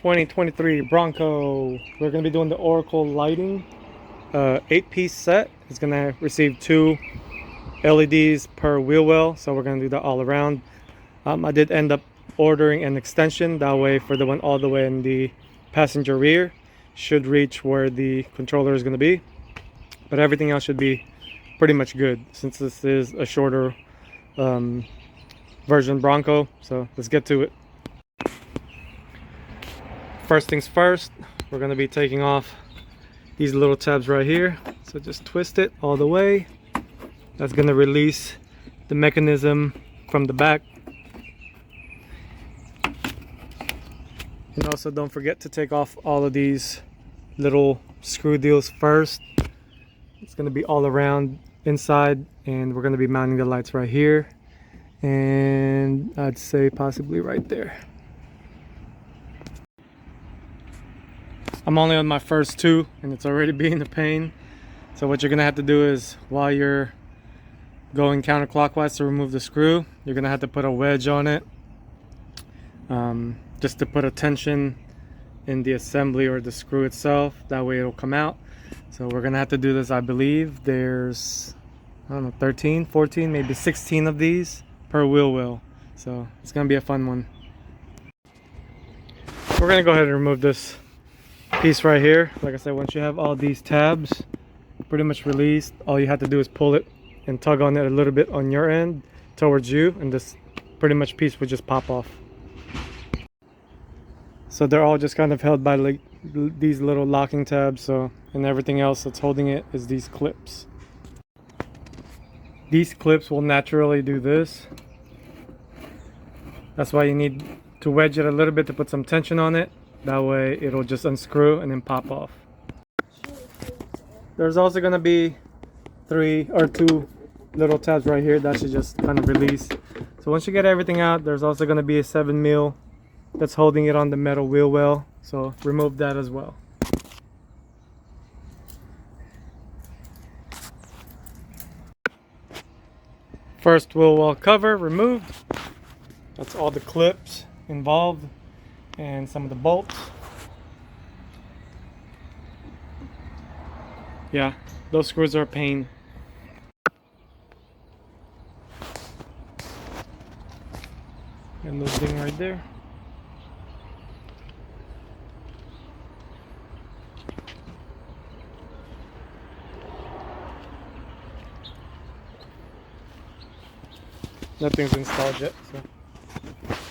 2023 Bronco. We're going to be doing the Oracle lighting 8-piece set. It's going to receive 2 LEDs per wheel well, so we're going to do that all around. I did end up ordering an extension, that way for the one all the way in the passenger rear should reach where the controller is going to be, but everything else should be pretty much good since this is a shorter version Bronco. So let's get to it. First things first, we're going to be taking off these little tabs right here. So just twist it all the way. That's going to release the mechanism from the back. And also don't forget to take off all of these little screw deals first. It's going to be all around inside, and we're going to be mounting the lights right here, and I'd say possibly right there. I'm only on my first 2 and it's already being a pain. So what you're gonna have to do is, while you're going counterclockwise to remove the screw, you're gonna have to put a wedge on it, just to put a tension in the assembly or the screw itself. That way it'll come out. So we're gonna have to do this. I believe there's, I don't know, 13, 14, maybe 16 of these per wheel well. So it's gonna be a fun one. We're gonna go ahead and remove this piece right here. Like I said, once you have all these tabs pretty much released, all you have to do is pull it and tug on it a little bit on your end towards you, and this pretty much piece would just pop off. So they're all just kind of held by like these little locking tabs, so, and everything else that's holding it is these clips. These clips will naturally do this. That's why you need to wedge it a little bit to put some tension on it. That way it'll just unscrew and then pop off. There's also going to be 3 or 2 little tabs right here that should just kind of release. So once you get everything out, there's also going to be a 7mm that's holding it on the metal wheel well. So remove that as well. First wheel well cover removed. That's all the clips involved and some of the bolts. Yeah, those screws are a pain. And those thing right there. Nothing's installed yet, so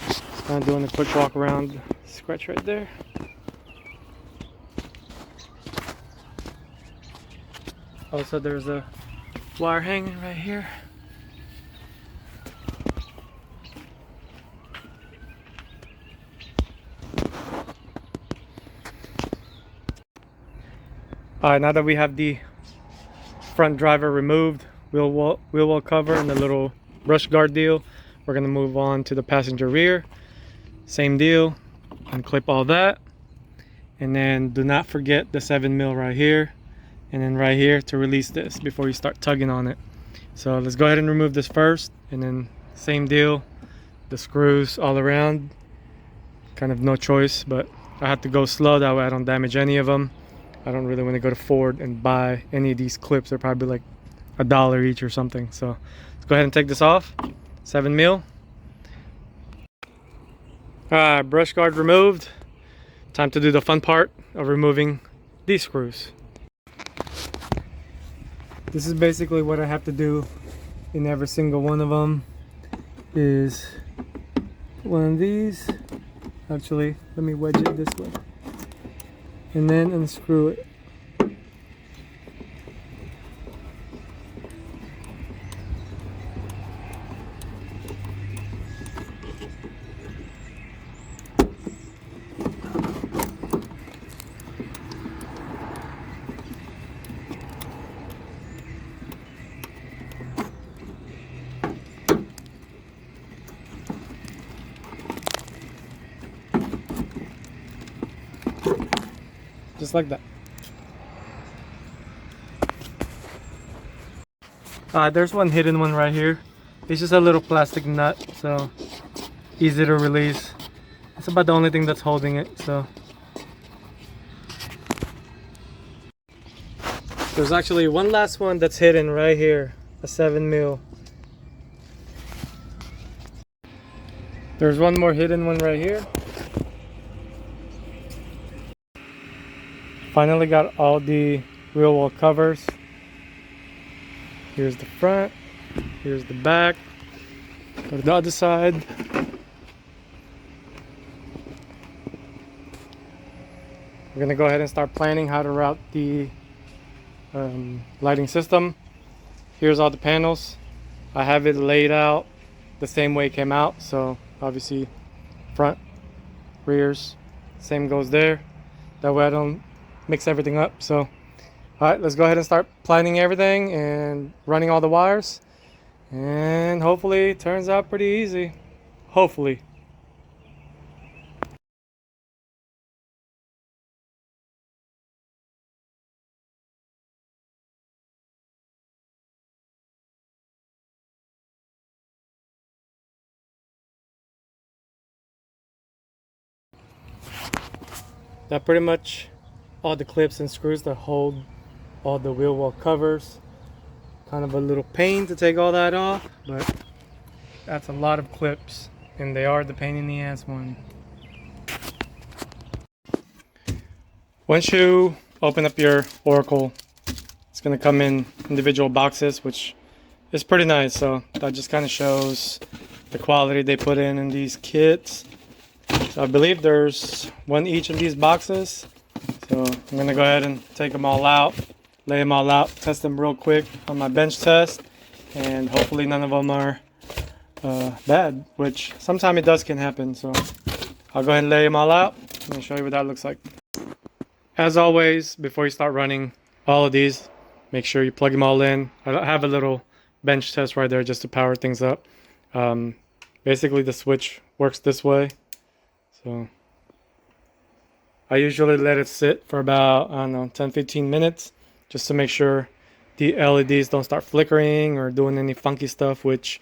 just kind of doing a quick walk around. Scratch right there. Also, there's a wire hanging right here. Alright, now that we have the front driver removed, wheel well cover and the little brush guard deal, we're going to move on to the passenger rear. Same deal. Unclip all that, and then do not forget the 7mm right here, and then right here to release this before you start tugging on it. So let's go ahead and remove this first, and then same deal, the screws all around. Kind of no choice, but I have to go slow, that way I don't damage any of them. I don't really want to go to Ford and buy any of these clips. They're probably like $1 each or something. So let's go ahead and take this off. 7mm. Brush guard removed. Time to do the fun part of removing these screws. This is basically what I have to do in every single one of them. Is one of these. Actually, let me wedge it this way, and then unscrew it. Just like that. There's one hidden one right here. It's just a little plastic nut, so easy to release. That's about the only thing that's holding it. So there's actually one last one that's hidden right here, a 7mm. There's one more hidden one right here. Finally got all the wheel well covers. Here's the front, here's the back. Go to the other side. We're gonna go ahead and start planning how to route the lighting system. Here's all the panels. I have it laid out the same way it came out, so obviously front, rears, same goes there. That way I don't mix everything up. So all right, let's go ahead and start planning everything and running all the wires, and hopefully it turns out pretty easy. Hopefully. That pretty much all the clips and screws that hold all the wheel well covers. Kind of a little pain to take all that off, but that's a lot of clips, and they are the pain in the ass one. Once you open up your Oracle, it's going to come in individual boxes, which is pretty nice. So that just kind of shows the quality they put in these kits. So I believe there's one each of these boxes. So I'm going to go ahead and take them all out, lay them all out, test them real quick on my bench test, and hopefully none of them are bad, which sometimes it can happen. So I'll go ahead and lay them all out and show you what that looks like. As always, before you start running all of these, make sure you plug them all in. I have a little bench test right there just to power things up. Basically the switch works this way. So I usually let it sit for about, I don't know, 10-15 minutes just to make sure the LEDs don't start flickering or doing any funky stuff, which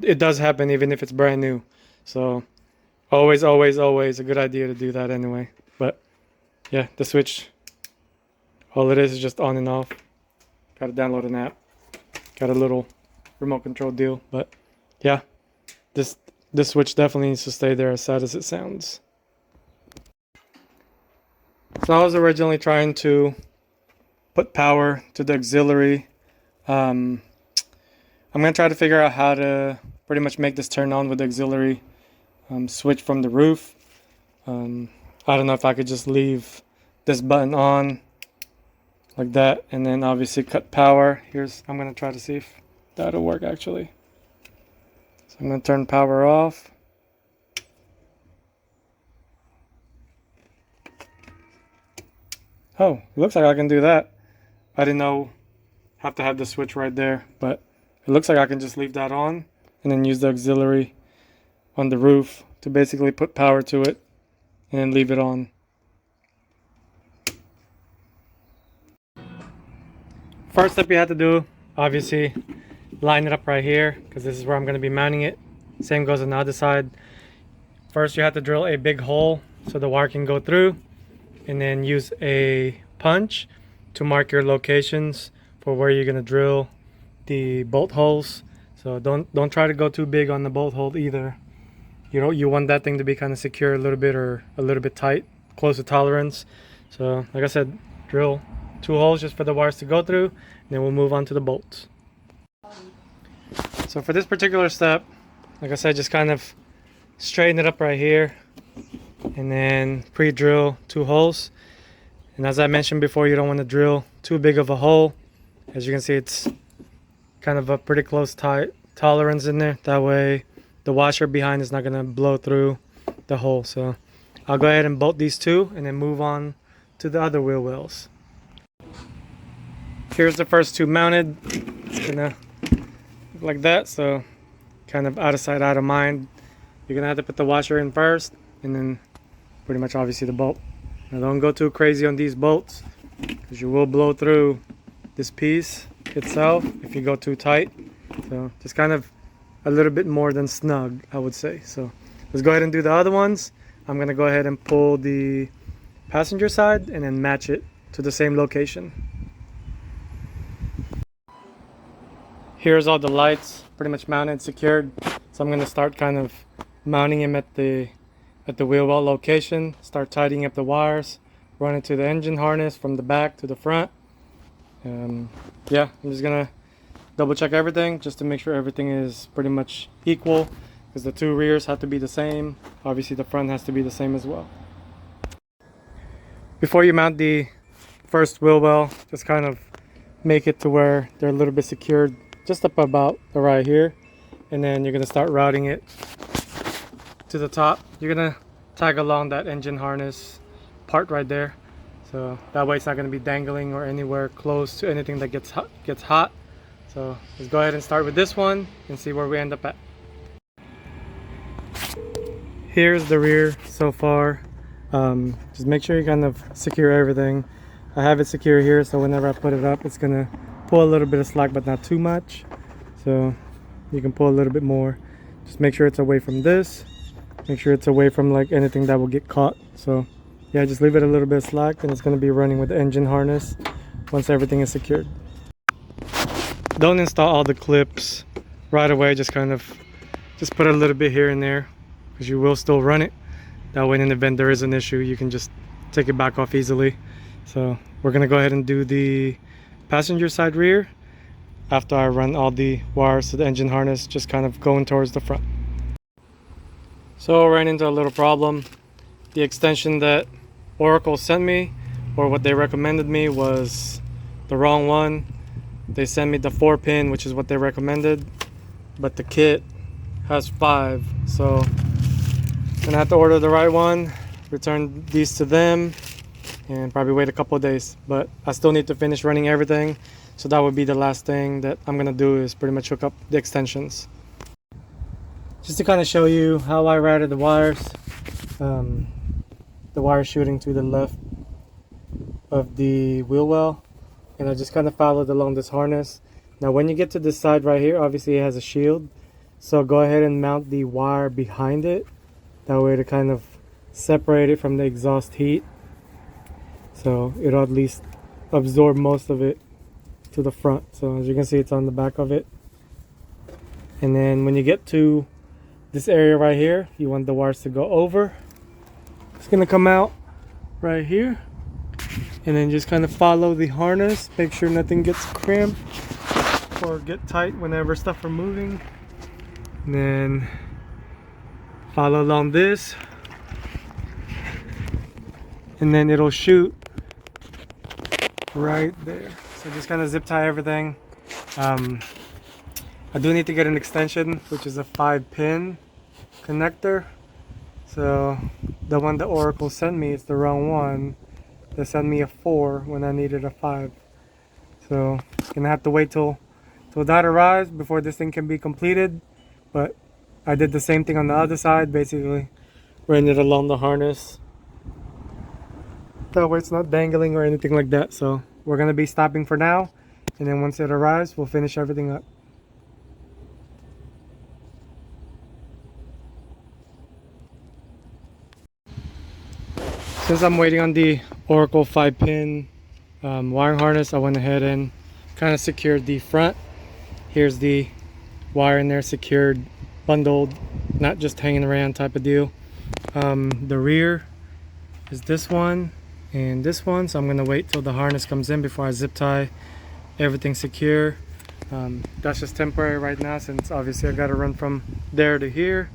it does happen even if it's brand new. So always a good idea to do that anyway. But yeah, the switch, all it is just on and off. Got to download an app. Got a little remote control deal. But yeah, this switch definitely needs to stay there, as sad as it sounds. So I was originally trying to put power to the auxiliary. I'm going to try to figure out how to pretty much make this turn on with the auxiliary switch from the roof. I don't know if I could just leave this button on like that and then obviously cut power. I'm going to try to see if that'll work actually. So I'm going to turn power off. Oh, it looks like I can do that. I didn't know have to have the switch right there, but it looks like I can just leave that on and then use the auxiliary on the roof to basically put power to it and then leave it on. First step you have to do, obviously, line it up right here because this is where I'm going to be mounting it. Same goes on the other side. First you have to drill a big hole so the wire can go through, and then use a punch to mark your locations for where you're going to drill the bolt holes. So don't try to go too big on the bolt hole either. You want that thing to be kind of secure a little bit or a little bit tight, close to tolerance. So like I said, drill 2 holes just for the wires to go through, and then we'll move on to the bolts. So for this particular step, like I said, just kind of straighten it up right here and then pre-drill 2 holes. And as I mentioned before, you don't want to drill too big of a hole. As you can see, it's kind of a pretty close tight tolerance in there. That way the washer behind is not going to blow through the hole. So I'll go ahead and bolt these 2 and then move on to the other wheel wells. Here's the first 2 mounted. It's gonna look like that, so kind of out of sight, out of mind. You're gonna have to put the washer in first and then pretty much obviously the bolt. Now don't go too crazy on these bolts because you will blow through this piece itself if you go too tight. So just kind of a little bit more than snug, I would say. So let's go ahead and do the other ones. I'm gonna go ahead and pull the passenger side and then match it to the same location. Here's all the lights pretty much mounted, secured. So I'm gonna start kind of mounting them at the wheel well location, start tidying up the wires, run it to the engine harness from the back to the front. Yeah, I'm just gonna double check everything just to make sure everything is pretty much equal, because the two rears have to be the same. Obviously the front has to be the same as well. Before you mount the first wheel well, just kind of make it to where they're a little bit secured just up about right here, and then you're gonna start routing it to the top. You're gonna tag along that engine harness part right there, so that way it's not gonna be dangling or anywhere close to anything that gets hot. So let's go ahead and start with this one and see where we end up at. Here's the rear so far. Just make sure you kind of secure everything. I have it secure here, so whenever I put it up, it's gonna pull a little bit of slack, but not too much. So you can pull a little bit more. Just make sure it's away from this. Make sure it's away from like anything that will get caught. So yeah, just leave it a little bit of slack, and it's gonna be running with the engine harness once everything is secured. Don't install all the clips right away. Just put a little bit here and there, because you will still run it. That way in the event there is an issue, you can just take it back off easily. So we're gonna go ahead and do the passenger side rear after I run all the wires to the engine harness, just kind of going towards the front. So I ran into a little problem. The extension that Oracle sent me, or what they recommended me, was the wrong one. They sent me the 4-pin, which is what they recommended, but the kit has 5. So I'm gonna have to order the right one, return these to them, and probably wait a couple of days. But I still need to finish running everything, so that would be the last thing that I'm gonna do, is pretty much hook up the extensions. Just to kind of show you how I routed the wires, the wire shooting to the left of the wheel well, and I just kind of followed along this harness. Now when you get to this side right here, obviously it has a shield, so go ahead and mount the wire behind it, that way to kind of separate it from the exhaust heat, so it'll at least absorb most of it to the front. So as you can see, it's on the back of it. And then when you get to this area right here, you want the wires to go over. It's gonna come out right here, and then just kind of follow the harness. Make sure nothing gets cramped or get tight whenever stuff are moving. And then follow along this, and then it'll shoot right there. So just kind of zip tie everything. I do need to get an extension, which is a 5-pin connector. So the one that Oracle sent me is the wrong one. They sent me a 4 when I needed a 5. So gonna have to wait till that arrives before this thing can be completed. But I did the same thing on the other side, basically ran it along the harness. That way it's not dangling or anything like that. So we're gonna be stopping for now, and then once it arrives, we'll finish everything up. Since I'm waiting on the Oracle 5-pin wiring harness, I went ahead and kind of secured the front. Here's the wire in there, secured, bundled, not just hanging around type of deal. The rear is this one and this one, so I'm gonna wait till the harness comes in before I zip tie everything secure. That's just temporary right now, since obviously I got to run from there to here.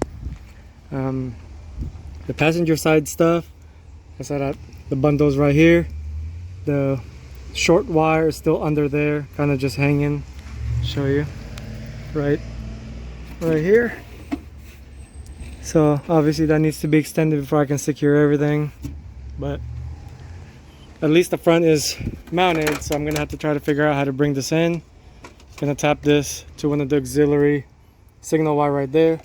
The passenger side stuff, I said the bundle's right here. The short wire is still under there, kind of just hanging. Show you right here. So obviously that needs to be extended before I can secure everything, but at least the front is mounted. So I'm gonna have to try to figure out how to bring this in. Gonna tap this to one of the auxiliary signal wire right there.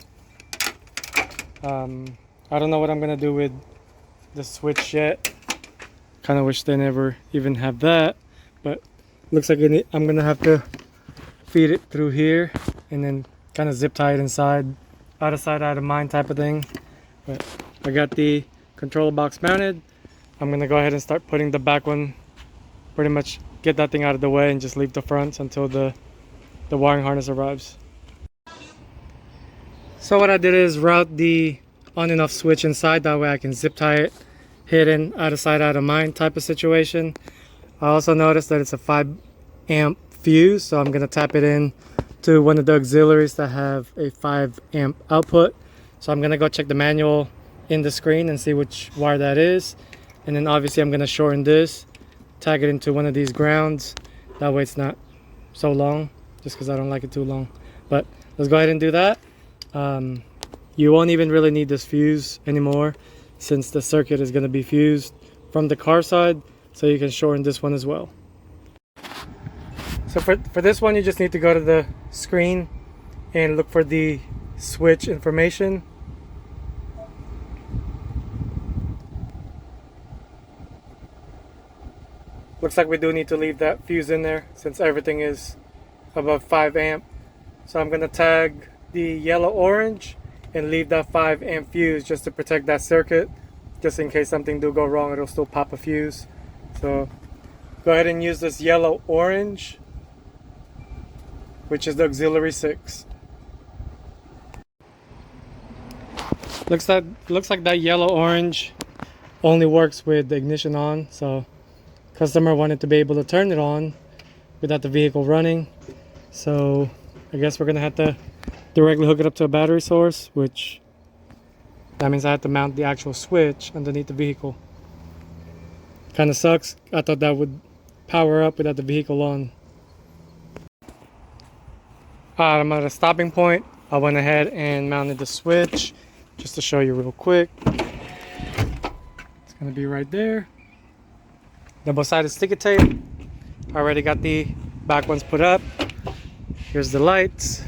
I don't know what I'm gonna do with the switch yet. Kind of wish they never even have that, but looks like I'm gonna have to feed it through here and then kind of zip tie it inside, out of sight, out of mind type of thing. But I got the controller box mounted. I'm gonna go ahead and start putting the back one, pretty much get that thing out of the way and just leave the fronts until the wiring harness arrives. So what I did is route the on and off switch inside, that way I can zip tie it hidden, out of sight out of mind type of situation. I also noticed that it's a 5 amp fuse, so I'm gonna tap it in to one of the auxiliaries that have a 5 amp output. So I'm gonna go check the manual in the screen and see which wire that is, and then obviously I'm gonna shorten this, tag it into one of these grounds, that way it's not so long, just because I don't like it too long. But let's go ahead and do that. You won't even really need this fuse anymore, since the circuit is going to be fused from the car side, so you can shorten this one as well. So for this one, you just need to go to the screen and look for the switch information. Looks like we do need to leave that fuse in there since everything is above 5 amp. So I'm going to tag the yellow orange and leave that 5 amp fuse just to protect that circuit, just in case something do go wrong, it'll still pop a fuse. So go ahead and use this yellow orange, which is the auxiliary 6. Looks like that yellow orange only works with the ignition on, so customer wanted to be able to turn it on without the vehicle running. So I guess we're gonna have to directly hook it up to a battery source, which that means I have to mount the actual switch underneath the vehicle. Kind of sucks. I thought that would power up without the vehicle on. Alright, I'm at a stopping point. I went ahead and mounted the switch just to show you real quick. It's gonna be right there. Double-sided sticky tape. Already got the back ones put up. Here's the lights.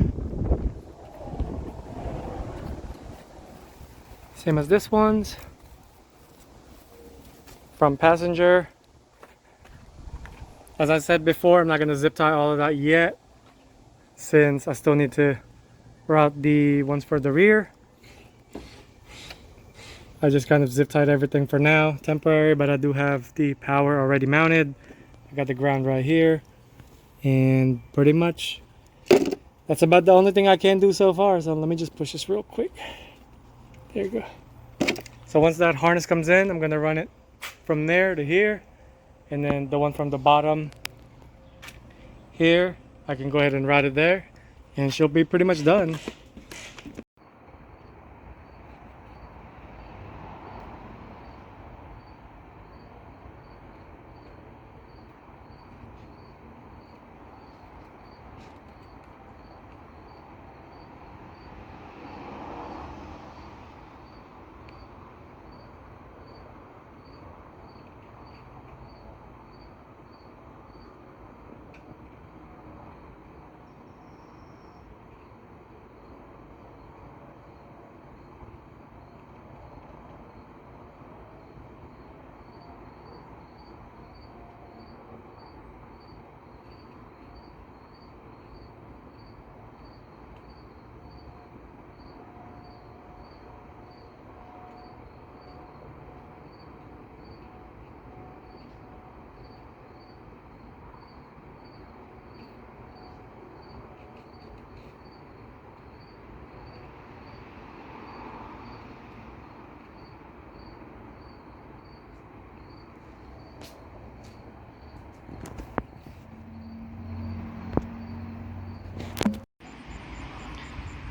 Same as this one's. From passenger. As I said before, I'm not going to zip tie all of that yet, since I still need to route the ones for the rear. I just kind of zip tied everything for now, temporary, but I do have the power already mounted. I got the ground right here, and pretty much that's about the only thing I can do so far. So let me just push this real quick. There you go. So once that harness comes in, I'm going to run it from there to here, and then the one from the bottom here, I can go ahead and route it there, and she'll be pretty much done.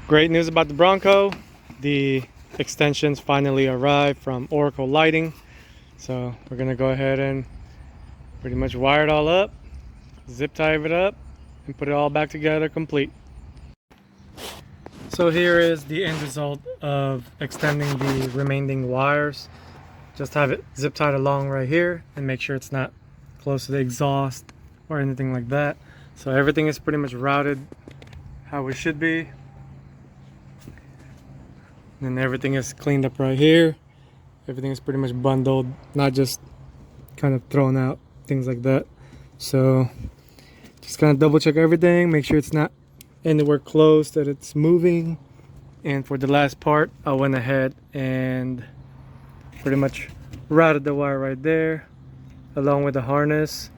Great news about the Bronco. The extensions finally arrived from Oracle Lighting. So we're gonna go ahead and pretty much wire it all up, zip tie it up, and put it all back together complete. So here is the end result of extending the remaining wires. Just have it zip tied along right here and make sure it's not close to the exhaust or anything like that. So everything is pretty much routed how it should be. And everything is cleaned up right here. Everything is pretty much bundled, not just kind of thrown out, things like that. So just kind of double check everything, make sure it's not anywhere close that it's moving. And for the last part, I went ahead and pretty much routed the wire right there along with the harness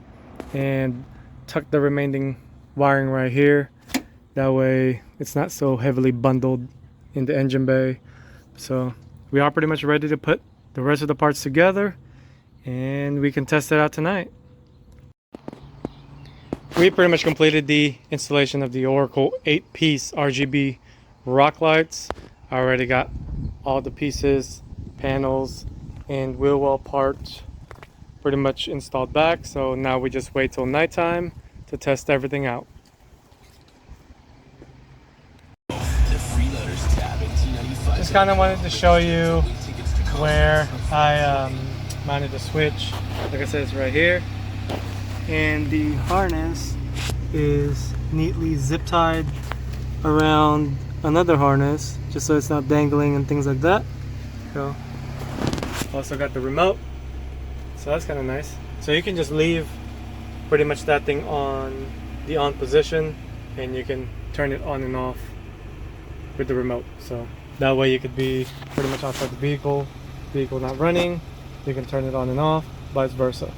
and tucked the remaining wiring right here. That way it's not so heavily bundled in the engine bay. So we are pretty much ready to put the rest of the parts together and we can test it out tonight. We pretty much completed the installation of the Oracle 8-piece RGB rock lights. I already got all the pieces, panels, and wheel well parts pretty much installed back. So now we just wait till nighttime to test everything out. Just kind of wanted to show you where I mounted the switch. Like I said, it's right here. And the harness is neatly zip tied around another harness just so it's not dangling and things like that. So also got the remote, so that's kind of nice. So you can just leave pretty much that thing on the on position and you can turn it on and off with the remote. So that way you could be pretty much outside the vehicle not running, you can turn it on and off, vice versa.